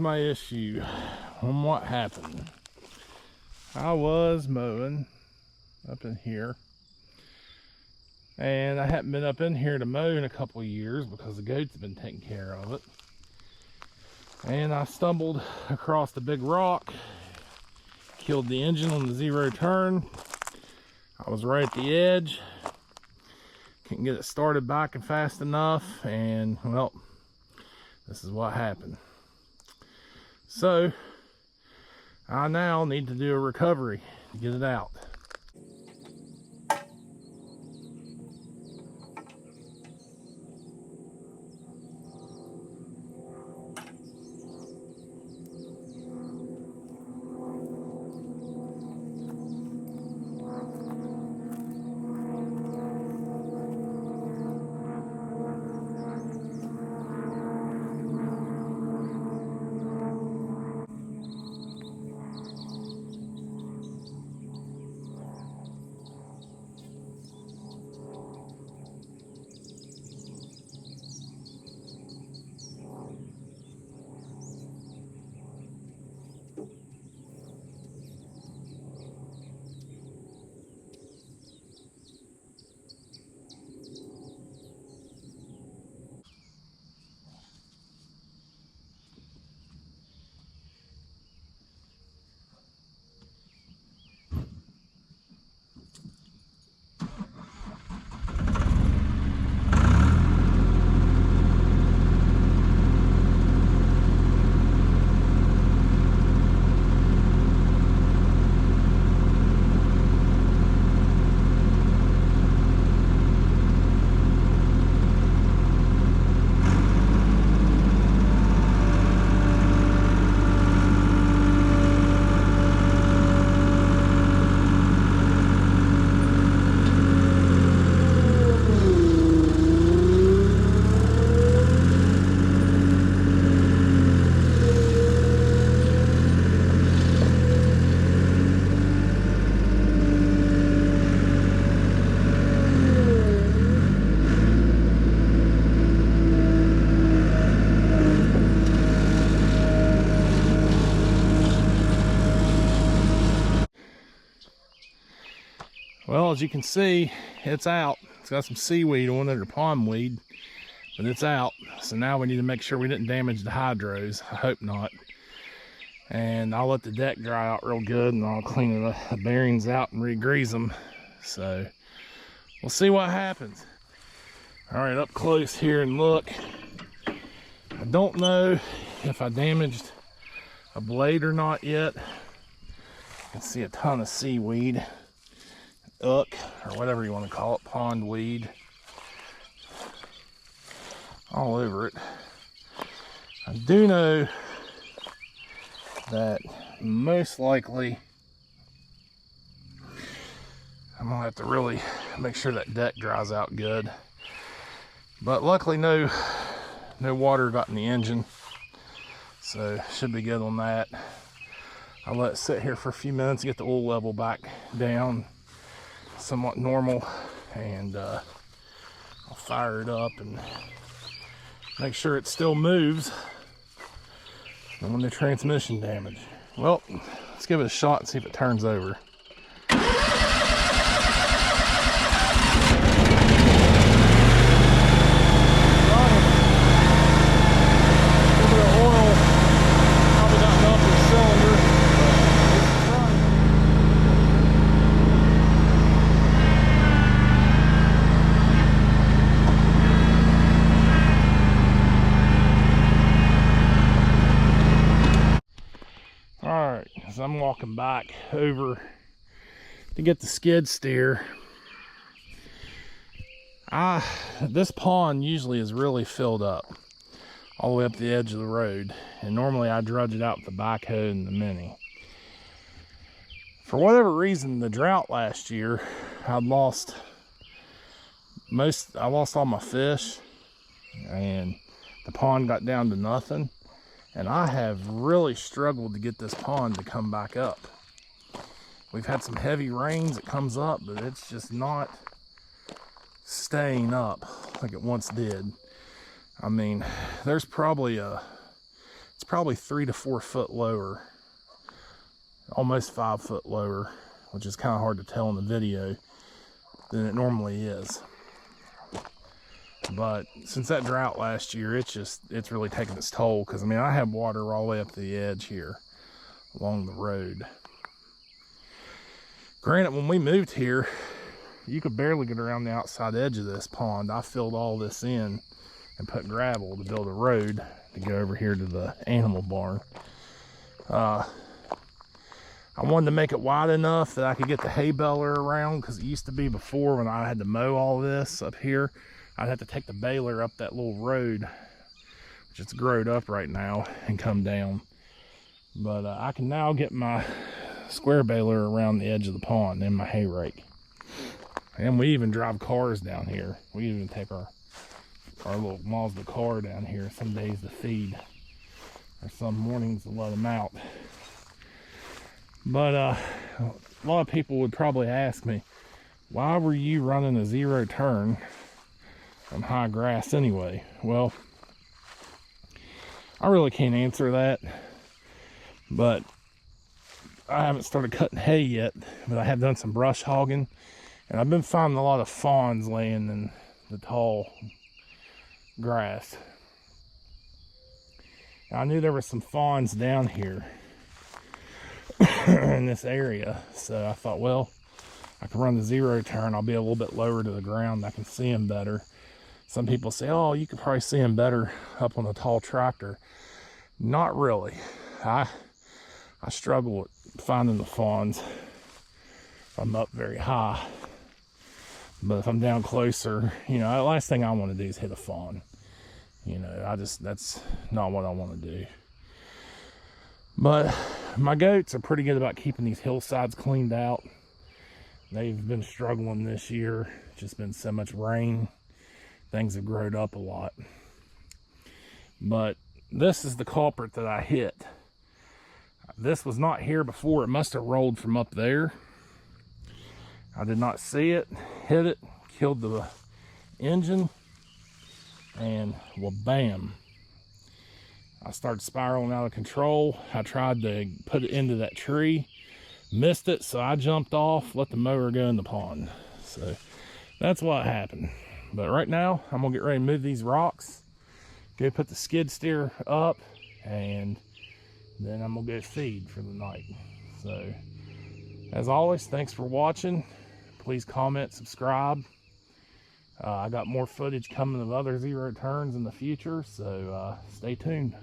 my issue on what happened. I was mowing up in here, and I hadn't been up in here to mow in a couple of years because the goats have been taking care of it. And I stumbled across the big rock, killed the engine on the zero turn. I was right at the edge, couldn't get it started back and fast enough, and well, this is what happened. So I now need to do a recovery to get it out. Well, as you can see, it's out. It's got some seaweed on it, or pondweed, but it's out. So now we need to make sure we didn't damage the hydros. I hope not. And I'll let the deck dry out real good, and I'll clean the bearings out and re-grease them. So we'll see what happens. All right, up close here and look. I don't know if I damaged a blade or not yet. You can see a ton of seaweed. Or whatever you want to call it, pondweed, all over it. I do know that most likely I'm gonna have to really make sure that deck dries out good, but luckily no water got in the engine, so should be good on that. I'll let it sit here for a few minutes, get the oil level back down somewhat normal, and I'll fire it up and make sure it still moves on the transmission damage. Well, let's give it a shot and see if it turns over. As I'm walking back over to get the skid steer, this pond usually is really filled up all the way up the edge of the road, and normally I drudge it out with the backhoe and the mini. For whatever reason, the drought last year, I lost all my fish, and the pond got down to nothing. And I have really struggled to get this pond to come back up. We've had some heavy rains, it comes up, but it's just not staying up like it once did. I mean, there's probably a It's probably 3 to 4 foot lower, almost 5 foot lower, which is kind of hard to tell in the video, than it normally is. But since that drought last year, it's really taken its toll, because I mean, I have water all the way up to the edge here along the road. Granted, when we moved here, you could barely get around the outside edge of this pond. I filled all this in and put gravel to build a road to go over here to the animal barn. I wanted to make it wide enough that I could get the hay baler around, because it used to be before, when I had to mow all this up here, I'd have to take the baler up that little road, which it's growed up right now, and come down. But I can now get my square baler around the edge of the pond and my hay rake. And we even drive cars down here. We even take our little Mazda car down here some days to feed, or some mornings to let them out. But a lot of people would probably ask me, why were you running a 0 turn on high grass anyway? Well, I really can't answer that, but I haven't started cutting hay yet, but I have done some brush hogging, and I've been finding a lot of fawns laying in the tall grass. Now, I knew there were some fawns down here in this area, so I thought, well, I can run the 0 turn. I'll be a little bit lower to the ground. I can see them better. Some people say, oh, you could probably see them better up on a tall tractor. Not really. I struggle with finding the fawns if I'm up very high. But if I'm down closer, you know, the last thing I want to do is hit a fawn. You know, that's not what I want to do. But my goats are pretty good about keeping these hillsides cleaned out. They've been struggling this year. It's just been so much rain. Things have grown up a lot. But this is the culprit that I hit. This was not here before. It must have rolled from up there. I did not see it, hit it, killed the engine, and well, bam. I started spiraling out of control. I tried to put it into that tree, missed it, so I jumped off, let the mower go in the pond. So that's what happened. But right now, I'm gonna get ready to move these rocks, go put the skid steer up, and then I'm gonna go feed for the night. So as always, thanks for watching. Please comment, subscribe. I got more footage coming of other 0 turns in the future, so stay tuned.